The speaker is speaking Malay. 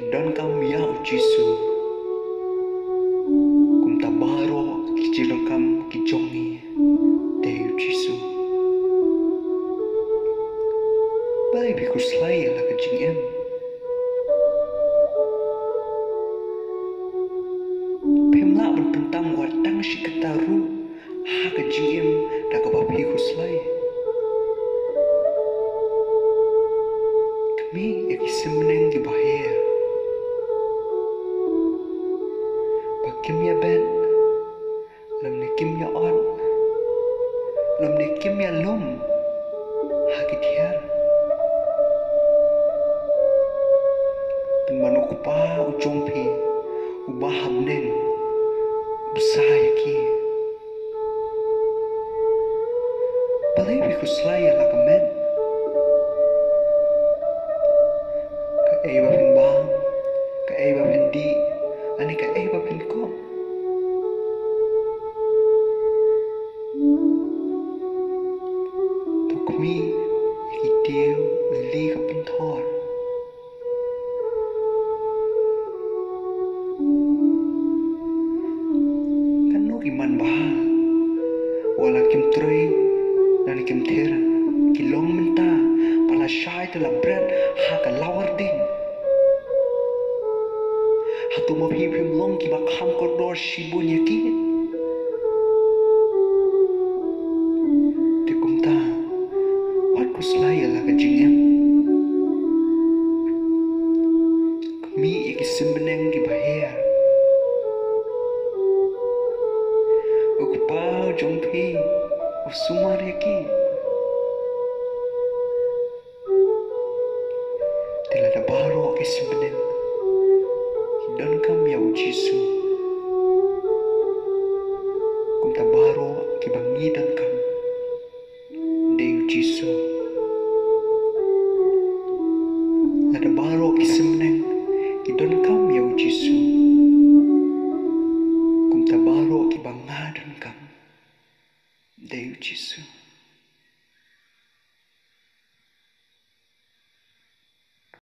Don kam ya ujisu kum tabaro kijilon kam kijongi de ujisu balai biku selai la kejing em pemla berpentang watang si ketaru ha kejing em da kabapi ku selai kami ikisimneng di bahaya Kim ya ben lam ne kim ya on lam ne kim ya lum ha kithiar pen manu kupa ujong phi ubah hamneng besai ki balai bi kuslai la kamen ka ei ba pen bang ka ei ba pen di ani ka ei ba pen ko mi ikitiu lili ka penthor kan no iman bah wala kim troi dan kim thera kilong menta pala shai tela bread ha ka lawar ding hatu ma phim phim long ki ba kham ko dor shibunya ki kuslai la kejing em kami ikisimbeneng di bahaya ukupau jongpi usumar yaki telada baru ikisimbeneng dan kami ya ujisu kumta baru kibangi dan kam de ujisu ada baru kisimneng idon kam ya ujisu kum ta baru ki bangadan kam de ujisu